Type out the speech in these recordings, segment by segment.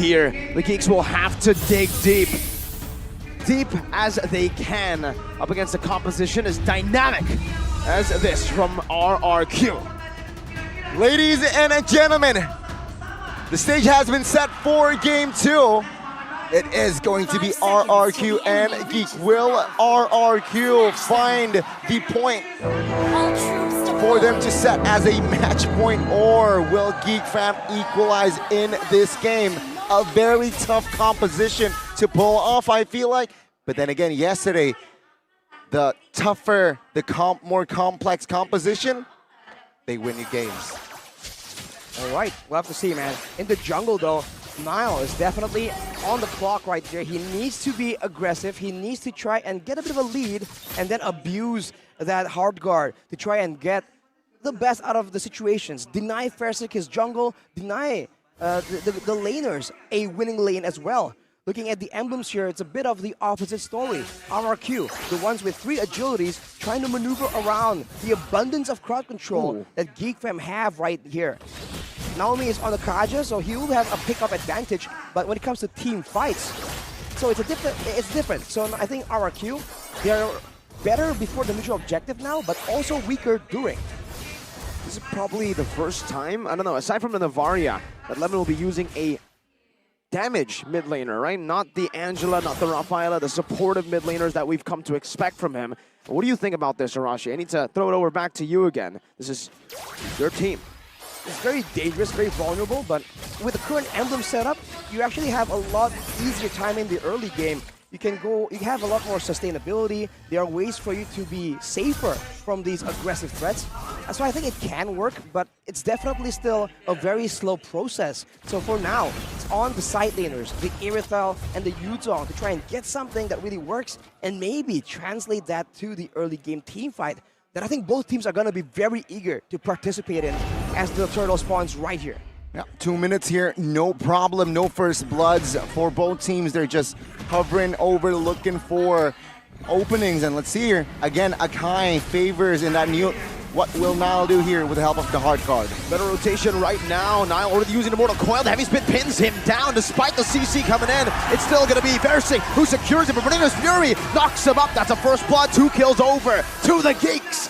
here. The Geeks will have to dig deep. Deep as they can up against a composition as dynamic as this from RRQ. Ladies and gentlemen, the stage has been set for Game 2. It is going to be RRQ and Geek. Will RRQ find the point for them to set as a match point, or will Geek Fam equalize in this game? A very tough composition to pull off, I feel like. But then again, yesterday, the tougher, the more complex composition, they win your games. All right, we'll have to see, man. In the jungle, though, Nile is definitely on the clock right there. He needs to be aggressive. He needs to try and get a bit of a lead and then abuse that hard guard to try and get the best out of the situations. Deny Fersik his jungle, deny the laners a winning lane as well. Looking at the emblems here, it's a bit of the opposite story. RRQ, the ones with 3 agilities, trying to maneuver around the abundance of crowd control that Geek Fam have right here. Naomi is on the Kaja, so he will have a pickup advantage, but when it comes to team fights, so it's different. So I think RRQ, they're better before the mutual objective now, but also weaker during. This is probably the first time, I don't know, aside from the Navaria, that Lemon will be using a damage mid laner, right? Not the Angela, not the Rafaela, the supportive mid laners that we've come to expect from him. What do you think about this, Arashi? I need to throw it over back to you again. This is your team. It's very dangerous, very vulnerable, but with the current emblem setup, you actually have a lot easier time in the early game. You have a lot more sustainability. There are ways for you to be safer from these aggressive threats. So I think it can work, but it's definitely still a very slow process. So for now, it's on the side laners, the Irithel and the Yuzong, to try and get something that really works and maybe translate that to the early game team fight that I think both teams are going to be very eager to participate in as the turtle spawns right here. Yeah, 2 minutes here, no problem, no first bloods for both teams. They're just hovering over, looking for openings. And let's see here, again, Akai favors in that mute. What will Nile do here with the help of the hard card? Better rotation right now. Nile already using the Mortal Coil. The Heavy Spit pins him down despite the CC coming in. It's still going to be Versing who secures it, but Bernino's Fury knocks him up. That's a first blood. 2 kills over to the Geeks.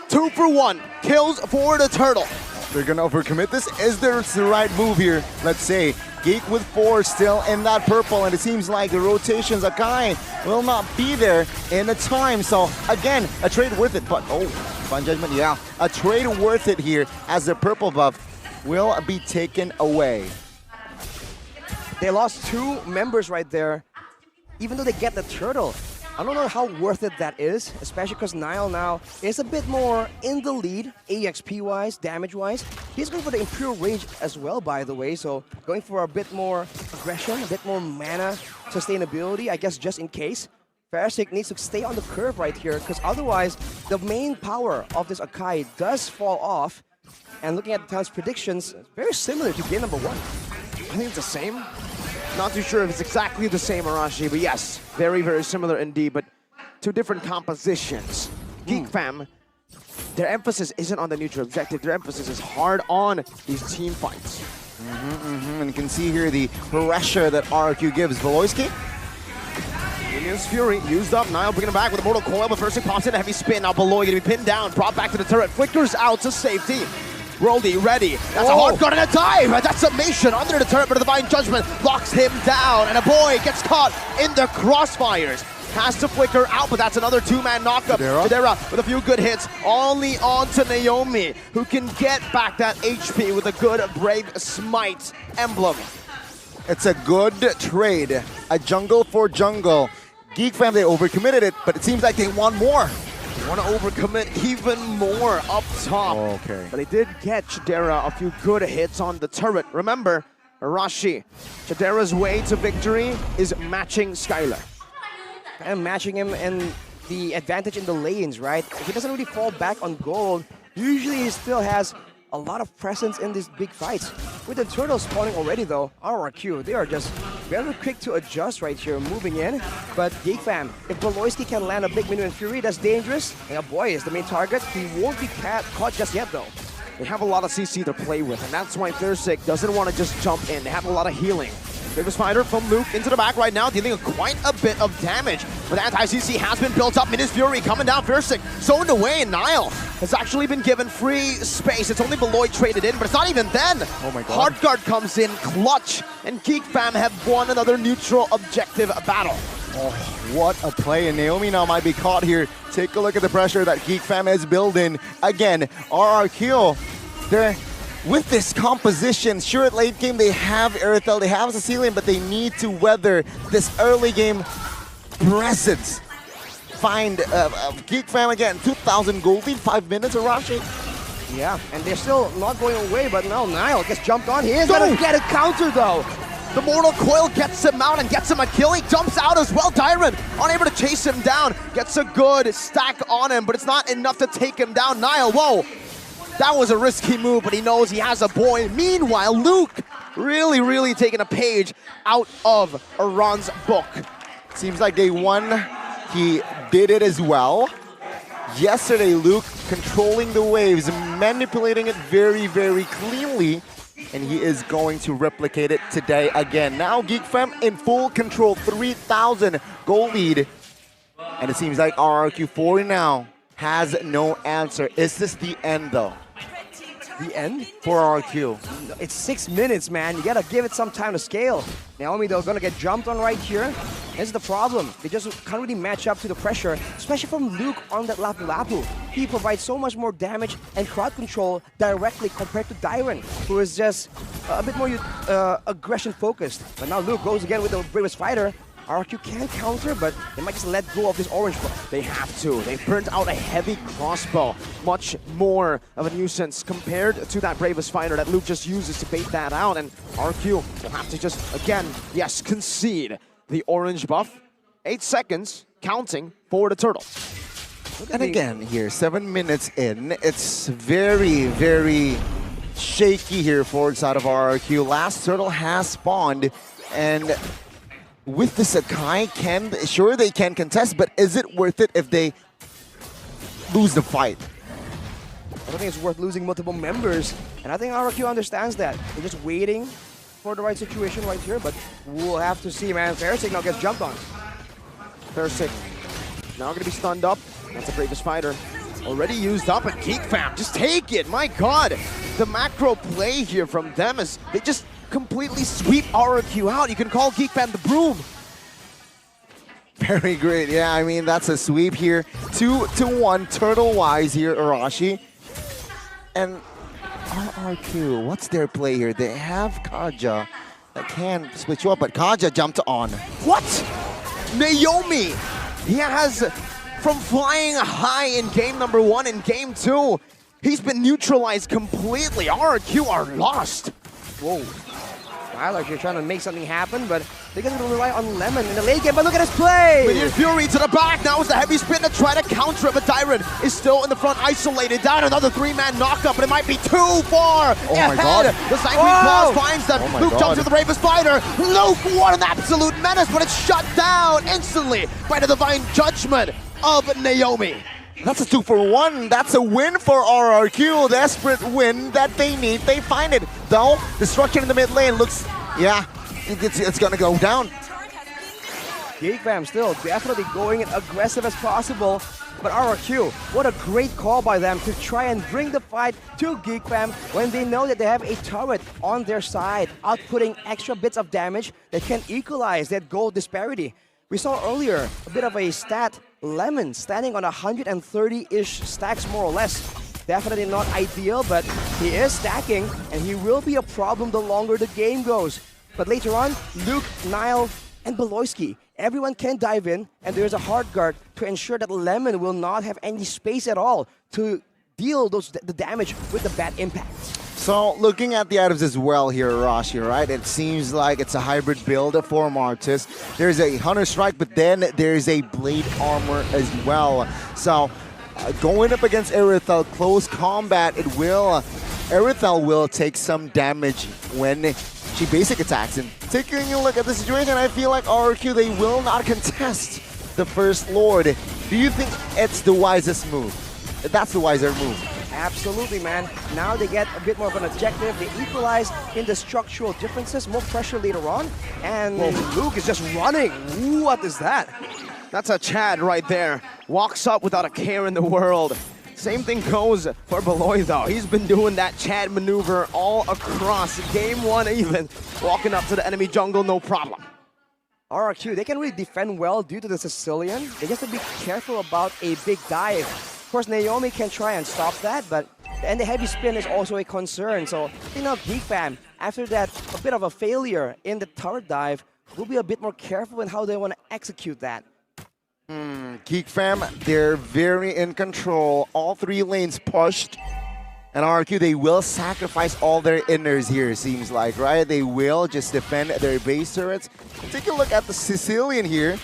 2 for 1. Kills for the Turtle. They're gonna overcommit this. Is this the right move here? Let's say Geek with 4 still in that purple, and it seems like the rotations Akai will not be there in the time. So again, a trade worth it, but oh, fun judgment, yeah. A trade worth it here as the purple buff will be taken away. They lost 2 members right there, even though they get the turtle. I don't know how worth it that is, especially because Nile now is a bit more in the lead, AXP-wise, damage-wise. He's going for the Imperial Rage as well, by the way, so going for a bit more aggression, a bit more mana sustainability, I guess just in case. Fersik needs to stay on the curve right here, because otherwise the main power of this Akai does fall off. And looking at the town's predictions, very similar to game number 1. I think it's the same. Not too sure if it's exactly the same, Arashi, but yes, very, very similar indeed, but 2 different compositions. Geek Fam, their emphasis isn't on the neutral objective, their emphasis is hard on these team fights. And you can see here the pressure that RRQ gives. Voloisky. Union's Fury used up, Nile bringing it back with a Mortal Coil, but first it pops in a heavy spin. Now Beloy going to be pinned down, brought back to the turret, flickers out to safety. Worldy ready. That's a hard guard and a dive. That's submission under the turret, but Divine Judgment locks him down, and a boy gets caught in the crossfires. Has to flicker out, but that's another 2-man knockup. Jadera with a few good hits, only on to Naomi, who can get back that HP with a good Brave Smite emblem. It's a good trade. A jungle for jungle. Geek Fam, they overcommitted it, but it seems like they want more. They want to overcommit even more up top. Okay. But they did get Jadera a few good hits on the turret. Remember, Arashi, Jadera's way to victory is matching Skylar. And matching him and the advantage in the lanes, right? If he doesn't really fall back on gold, usually he still has a lot of presence in these big fights. With the turtle spawning already though, RRQ, they are just very quick to adjust right here, moving in. But Geek Fam, if Beloisky can land a big minion Fury, that's dangerous. And a boy is the main target. He won't be caught just yet though. They have a lot of CC to play with, and that's why Thursik doesn't want to just jump in. They have a lot of healing. Bravest Fighter from Luke into the back right now, dealing quite a bit of damage. But anti-CC has been built up. Minus Fury coming down. Fiersick zoned away, and Nile has actually been given free space. It's only Beloy traded in, but it's not even then. Oh my God. Hardguard comes in clutch, and Geek Fam have won another neutral objective battle. Oh, what a play, and Naomi now might be caught here. Take a look at the pressure that Geek Fam is building. Again, RRQ, they're with this composition. Sure, at late game they have Aerithel, they have Cecilian, but they need to weather this early game presence. Find Geek Fam again, 2,000 gold lead, 5 minutes, Arashi. Yeah, and they're still not going away, but now Nile gets jumped on. He is gonna get a counter though. The Mortal Coil gets him out and gets him a kill. He jumps out as well. Dyron, unable to chase him down, gets a good stack on him, but it's not enough to take him down. Nile, whoa. That was a risky move, but he knows he has a boy. Meanwhile, Luke really taking a page out of Iran's book. Seems like day one, he did it as well. Yesterday, Luke controlling the waves, manipulating it very cleanly, and he is going to replicate it today again. Now Geek Fam in full control, 3,000 goal lead. And it seems like RRQ4 now has no answer. Is this the end though? The end? For RRQ. It's 6 minutes, man. You gotta give it some time to scale. Naomi, though, gonna get jumped on right here. This is the problem. They just can't really match up to the pressure, especially from Luke on that Lapu Lapu. He provides so much more damage and crowd control directly compared to Dyron, who is just a bit more aggression focused. But now Luke goes again with the Bravest Fighter. RQ can counter, but they might just let go of this orange ball. They have to. They've burnt out a heavy crossbow. Much more of a nuisance compared to that Bravest Fighter that Luke just uses to bait that out. And RQ will have to just, again, yes, concede the orange buff. 8 seconds, counting for the turtle. And again here, 7 minutes in, it's very shaky here forward side of RRQ. Last turtle has spawned, and with the Sakai, sure they can contest, but is it worth it if they lose the fight? I don't think it's worth losing multiple members, and I think RQ understands that. They're just waiting for the right situation right here, but we'll have to see, man. Fiersick now gets jumped on. Fiersick now going to be stunned up. That's a Bravest Fighter. Already used up, and Geek Fam, just take it. My God, the macro play here from them is they just completely sweep RRQ out. You can call Geek Fam the broom. Very great. Yeah, I mean, that's a sweep here. 2-1 turtle-wise here, Arashi. And RRQ, what's their play here? They have Kaja that can switch you up, but Kaja jumped on. What? Naomi! He has, from flying high in game number 1 and game 2, he's been neutralized completely. RRQ are lost. Whoa. Tyler here trying to make something happen, but they're going to rely on Lemon in the late game. But look at his play! Minion Fury to the back. Now is the heavy spin to try to counter it, but Dyron is still in the front, isolated. Down another 3-man knockup, but it might be too far ahead. My God. The Sanguine Claws finds them. Luke jumps to the Bravest Fighter. Luke, what an absolute menace, but it's shut down instantly by the divine judgment of Naomi. That's a 2-for-1. That's a win for RRQ. Desperate win that they need. They find it. Though, destruction in the mid lane looks, yeah, it's going to go down. Geek Fam still definitely going as aggressive as possible. But RRQ, what a great call by them to try and bring the fight to Geek Fam when they know that they have a turret on their side, outputting extra bits of damage that can equalize that gold disparity. We saw earlier a bit of a stat, Lemon standing on 130-ish stacks more or less. Definitely not ideal, but he is stacking, and he will be a problem the longer the game goes. But later on, Luke, Nile, and Beloyski, everyone can dive in, and there's a hard guard to ensure that Lemon will not have any space at all to deal the damage with the bad impacts. So, looking at the items as well here, Arashi, right? It seems like it's a hybrid build for Martis. There's a Hunter Strike, but then there's a Blade Armor as well. So, going up against Aerithel, close combat, Aerithel will take some damage when she basic attacks. And taking a look at the situation, I feel like RRQ, they will not contest the First Lord. Do you think it's the wisest move? That's the wiser move. Absolutely, man. Now they get a bit more of an objective. They equalize in the structural differences, more pressure later on. And Luke is just running. Ooh, what is that? That's a Chad right there. Walks up without a care in the world. Same thing goes for Beloy though. He's been doing that Chad maneuver all across game 1 even. Walking up to the enemy jungle, no problem. RRQ, they can really defend well due to the Sicilian. They just have to be careful about a big dive. Of course, Naomi can try and stop that, and the heavy spin is also a concern. So, you know, Geek Fam, after that, a bit of a failure in the turret dive, will be a bit more careful in how they want to execute that. Geek Fam, they're very in control. All 3 lanes pushed. And RRQ, they will sacrifice all their inners here, seems like, right? They will just defend their base turrets. Take a look at the Sicilian here.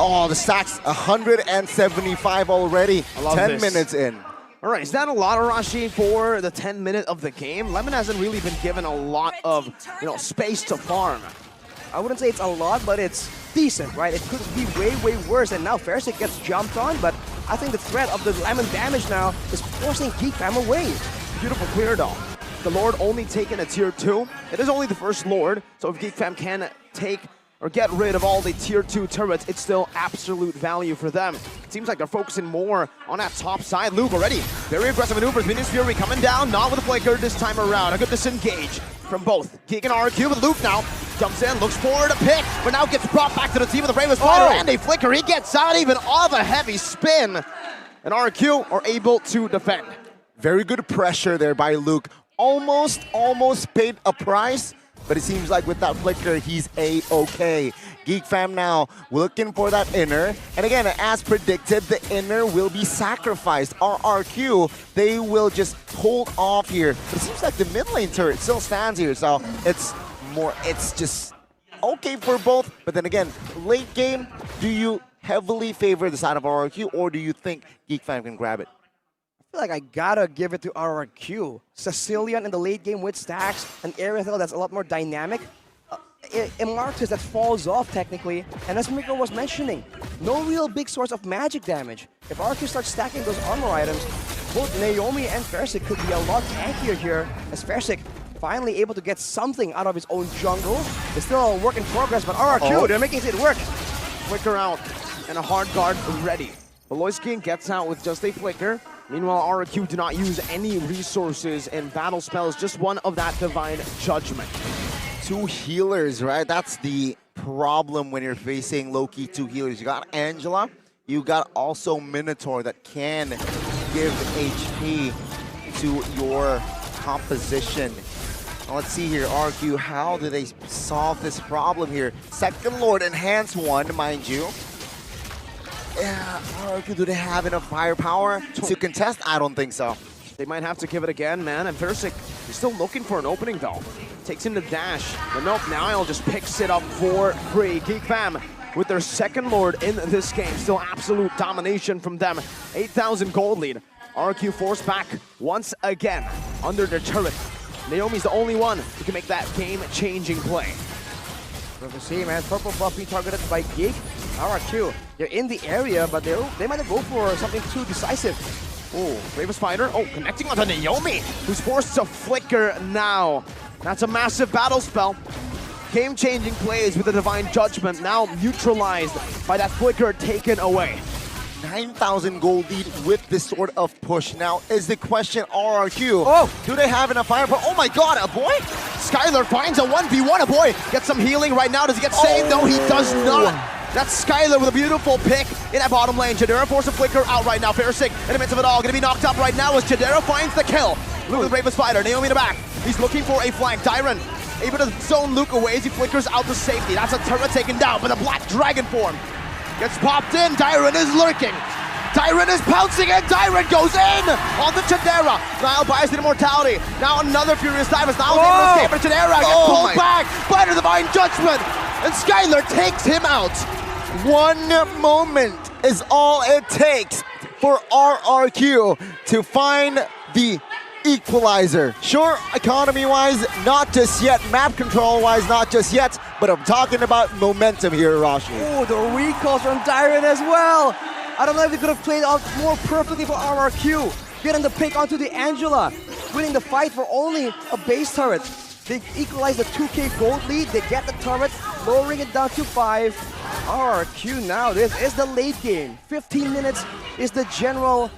Oh, the stacks 175 already. 10 minutes in. All right, is that a lot, Arashi, for the 10 minute of the game? Lemon hasn't really been given a lot of, space to farm. I wouldn't say it's a lot, but it's decent, right? It could be way, way worse. And now Fersic gets jumped on, but I think the threat of the Lemon damage now is forcing Geek Fam away. Beautiful clear though. The Lord only taking a tier 2. It is only the first Lord, so if Geek Fam can take or get rid of all the tier 2 turrets, it's still absolute value for them. It seems like they're focusing more on that top side. Luke already very aggressive maneuvers. Minions Fury coming down, not with a flicker this time around. A good disengage from both Geek and RQ, but Luke now jumps in, looks forward to pick, but now gets brought back to the team with the Bravest Fighter and a flicker. He gets out even off a heavy spin, and RQ are able to defend. Very good pressure there by Luke. Almost paid a price, but it seems like with that flicker, he's A-okay. Geek Fam now looking for that inner. And again, as predicted, the inner will be sacrificed. RRQ, they will just hold off here. But it seems like the mid lane turret still stands here, so it's just okay for both. But then again, late game, do you heavily favor the side of RRQ, or do you think Geek Fam can grab it? I feel like I gotta give it to RRQ. Sicilian in the late game with stacks, an Aerithel that's a lot more dynamic. A Marcus that falls off technically, and as Miko was mentioning, no real big source of magic damage. If RRQ starts stacking those armor items, both Naomi and Fersic could be a lot tankier here, as Fersic finally able to get something out of his own jungle. It's still a work in progress, but RRQ, they're making it work. Flicker out, and a hard guard ready. Beloyski gets out with just a flicker. Meanwhile, RRQ do not use any resources in battle spells, just one of that Divine Judgment. 2 healers, right? That's the problem when you're facing low-key 2 healers. You got Angela, you got also Minotaur that can give HP to your composition. Now let's see here, RRQ, how do they solve this problem here? Second Lord, enhance 1, mind you. Yeah, RRQ, do they have enough firepower to contest? I don't think so. They might have to give it again, man. And Versik is still looking for an opening, though. Takes him to dash. But nope, Niall just picks it up for free. Geek Fam with their second Lord in this game. Still absolute domination from them. 8,000 gold lead. RRQ forced back once again under their turret. Naomi's the only one who can make that game-changing play. We'll see, man. Purple buff being targeted by Geek. RRQ, they're in the area, but they might go for something too decisive. Oh, Bravest Fighter. Oh, connecting onto Naomi, who's forced to flicker now. That's a massive battle spell. Game-changing plays with the Divine Judgment, now neutralized by that flicker taken away. 9,000 gold lead with this sort of push. Now is the question, RRQ, do they have enough firepower? Oh my god, a boy? Skylar finds a 1v1, a boy. Gets some healing right now. Does he get saved? No, he does not. That's Skylar with a beautiful pick in that bottom lane. Jadera forces a flicker out right now. Fersic in the midst of it all. Gonna be knocked up right now as Jadera finds the kill. Luke the Bravest Fighter. Naomi in the back. He's looking for a flank. Dyron able to zone Luke away as he flickers out to safety. That's a turret taken down by the Black Dragon form. Gets popped in. Dyron is lurking. Dyron is pouncing and Dyron goes in on the Jadera. Niall buys the immortality. Now another furious dive as Niall's able to escape, but Jadera gets pulled back by the Divine Judgment. And Skylar takes him out. 1 moment is all it takes for RRQ to find the equalizer. Sure, economy-wise, not just yet. Map control-wise, not just yet. But I'm talking about momentum here, Rashi. Oh, the recalls from Dyron as well. I don't know if they could have played out more perfectly for RRQ. getting the pick onto the Angela, winning the fight for only a base turret. They equalize the 2K gold lead, they get the turret, lowering it down to 5. RRQ now, this is the late game. 15 minutes is the general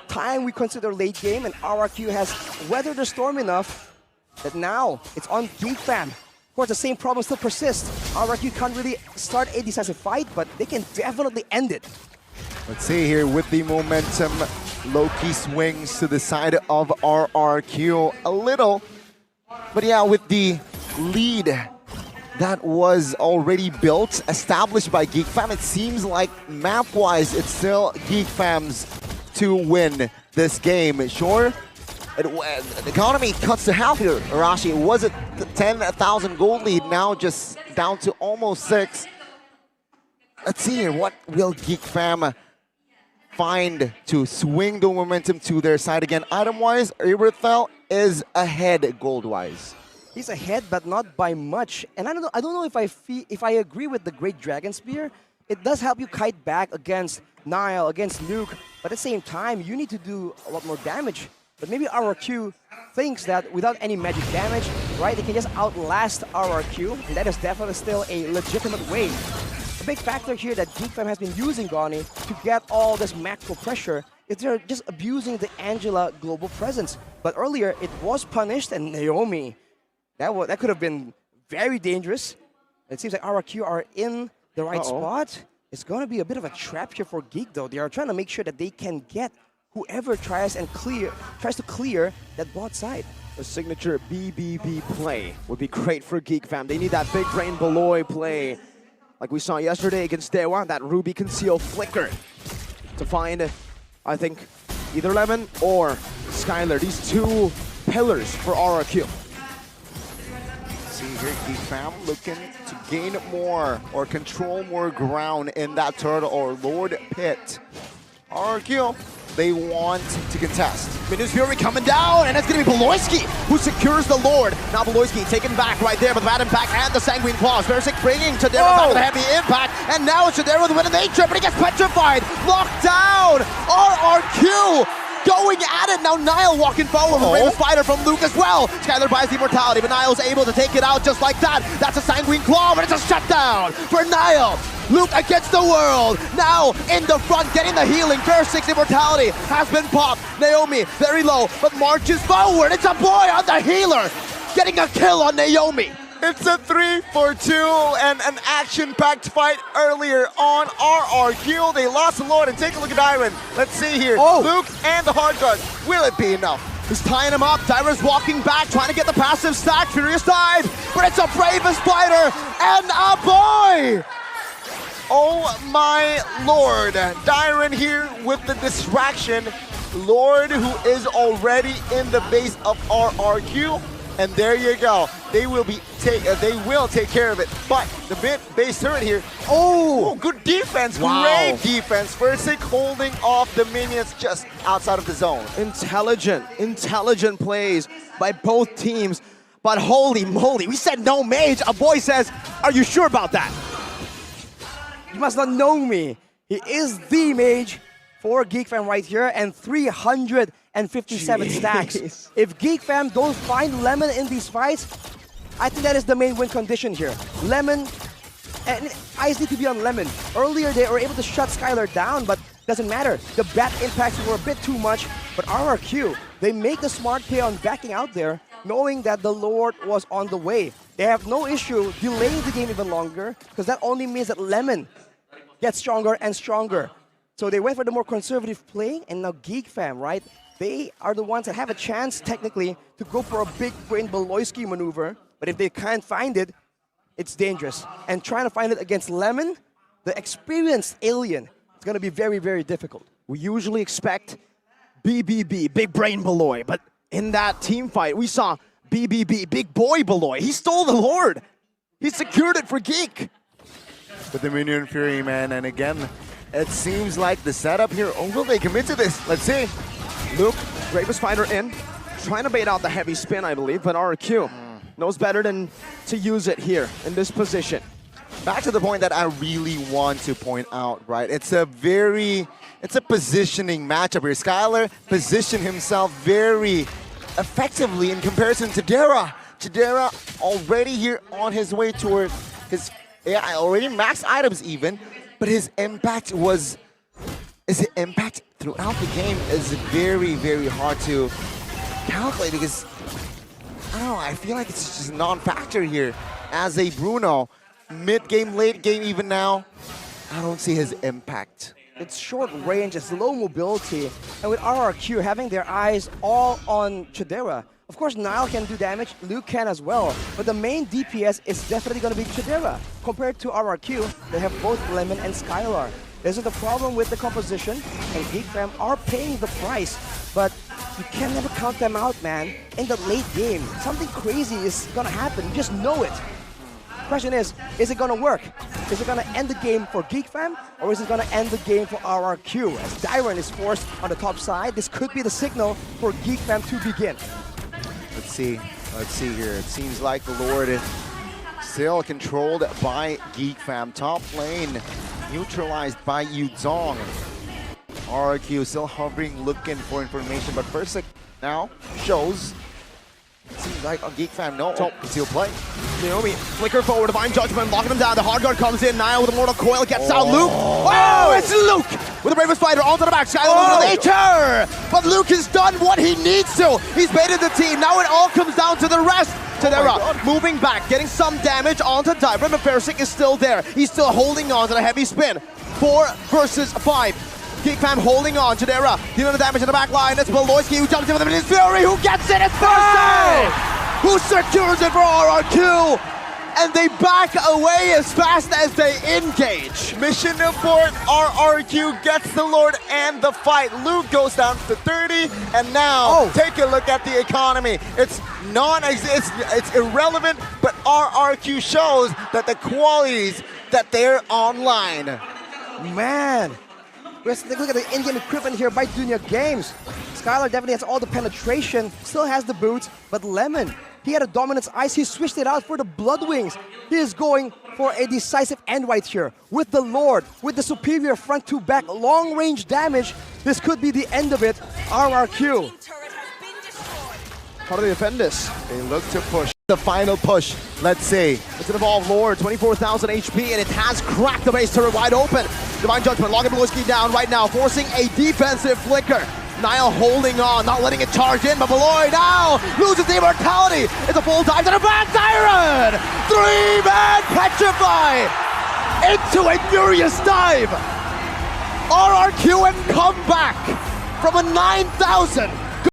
time we consider late game, and RRQ has weathered the storm enough that now it's on Geek Fam. Of course, the same problem still persists. RRQ can't really start a decisive fight, but they can definitely end it. Let's see here with the momentum. Loki swings to the side of RRQ a little. But yeah, with the lead that was already built, established by Geek Fam, it seems like map-wise, it's still Geek Fam's to win this game. Sure, the economy cuts to half here, Arashi. It was a 10,000 gold lead, now just down to almost 6. Let's see here, what will Geek Fam find to swing the momentum to their side again? Item-wise, Iberthel is ahead gold-wise. He's ahead, but not by much. And I don't know if I agree with the Great Dragon Spear. It does help you kite back against Nile, against Luke, but at the same time, you need to do a lot more damage. But maybe RRQ thinks that without any magic damage, right, they can just outlast RRQ, and that is definitely still a legitimate way. The big factor here that Geek Fam has been using, Goni, to get all this macro pressure is they're just abusing the Angela global presence. But earlier, it was punished, and Naomi, that could have been very dangerous. It seems like RRQ are in the right spot. It's going to be a bit of a trap here for Geek, though. They are trying to make sure that they can get whoever tries to clear that bot side. A signature BBB play would be great for Geek Fam. They need that big brain Beloy play, like we saw yesterday against Dewa, that Ruby Conceal flicker to find, I think, either Lemon or Skylar. These two pillars for RRQ. See here, Geek Fam looking to gain more or control more ground in that turtle or Lord Pit. RRQ, they want to contest. Minus Fury coming down, and it's going to be Beloyski who secures the Lord. Now Beloyski taken back right there with that impact and the Sanguine Claws. Versik bringing Chadera back with a heavy impact, and now it's Chadera with a win of nature, but he gets petrified. Locked down! RRQ going at it. Now Nile walking forward with Raven Spider from Luke as well. Skylar buys the immortality, but Nile's able to take it out just like that. That's a Sanguine Claw, but it's a shutdown for Nile. Luke against the world. Now in the front, getting the healing. Versik's immortality has been popped. Naomi very low, but marches forward. It's a boy on the healer, getting a kill on Naomi. It's a 3-for-2 and an action-packed fight earlier on RRQ. They lost the Lord, and take a look at Iron. Let's see here. Luke and the hard guard. Will it be enough? He's tying him up. Dyra's walking back, trying to get the passive stack. Furious dive, but it's a Bravest Spider and a boy! Oh my lord. Dyran here with the distraction. Lord, who is already in the base of RRQ. And there you go. They will take care of it. But the base turret here. Oh, good defense. Wow. Great defense. Versik holding off the minions just outside of the zone. Intelligent plays by both teams. But holy moly, we said no mage. A boy says, are you sure about that? You must not know me. He is the mage for Geek Fam right here, and 357 stacks. If Geek Fam don't find Lemon in these fights, I think that is the main win condition here. Lemon, and eyes need to be on Lemon. Earlier they were able to shut Skylar down, but doesn't matter. The bat impacts were a bit too much, but RRQ, they make the smart play on backing out there, knowing that the Lord was on the way. They have no issue delaying the game even longer, because that only means that Lemon gets stronger and stronger. So they went for the more conservative play, and now Geek Fam, right? They are the ones that have a chance, technically, to go for a big brain Beloyski maneuver. But if they can't find it, it's dangerous. And trying to find it against Lemon, the experienced alien, it's going to be very, very difficult. We usually expect BBB, Big Brain Beloy, but in that team fight, we saw BBB, Big Boy Beloy. He stole the Lord. He secured it for Geek. With the Minion Fury, man, and again, it seems like the setup here, will they commit to this? Let's see. Luke, Bravest Fighter in, trying to bait out the heavy spin, I believe, but RRQ knows better than to use it here in this position. Back to the point that I really want to point out, right? It's a very It's a positioning matchup here. Skylar positioned himself very effectively in comparison to Dara. Chidera already here on his way toward his, already max items even, but his impact throughout the game is very, very hard to calculate because, I don't know, I feel like it's just a non-factor here. As a Bruno, mid-game, late-game even now, I don't see his impact. It's short range, it's low mobility, and with RRQ having their eyes all on Chidera, of course Nile can do damage, Luke can as well, but the main DPS is definitely going to be Chidera. Compared to RRQ, they have both Lemon and Skylar. This is the problem with the composition, and Geek Fam are paying the price, but you can never count them out, man. In the late game, something crazy is going to happen, you just know it. Question is it going to work? Is it going to end the game for Geek Fam, or is it going to end the game for RRQ? As Dyron is forced on the top side, this could be the signal for Geek Fam to begin. Let's see here. It seems like the Lord is still controlled by Geek Fam. Top lane neutralized by Yuzong. RRQ still hovering, looking for information, but first now shows. It seems like on Geek Fam, no, conceal play. Naomi, flicker forward, Divine Judgment, locking him down. The hard guard comes in. Nile with a Mortal Coil gets out. Luke. Oh, it's Luke with the Bravest Fighter onto the back. Skylar later. But Luke has done what he needs to. He's baited the team. Now it all comes down to the rest. Chidera moving back, getting some damage onto Dyron, but Fersic is still there. He's still holding on to the heavy spin. 4 versus 5. Geek Fam holding on. Chidera dealing the damage in the back line. It's Beloyski who jumps in with his Fury. Who gets it? It's Fersic! Who secures it for RRQ, and they back away as fast as they engage. Mission abort, RRQ gets the Lord and the fight. Luke goes down to 30, and now take a look at the economy. It's it's irrelevant, but RRQ shows that the qualities that they're online. Man, let's take a look at the in-game equipment here by Dunya Games. Skylar definitely has all the penetration, still has the boots, but Lemon, he had a Dominance Ice, he switched it out for the Blood Wings. He is going for a decisive end right here. With the Lord, with the superior front to back, long range damage, this could be the end of it. RRQ. How do they defend this? They look to push. The final push, let's see. It's an Evolved Lord, 24,000 HP, and it has cracked the base turret wide open. Divine Judgment logging Beloyski down right now, forcing a defensive flicker. Nile holding on, not letting it charge in, but Beloy now loses the immortality. It's a full dive to the back, Dyron! 3-man petrify into a furious dive. RRQ and comeback from a 9,000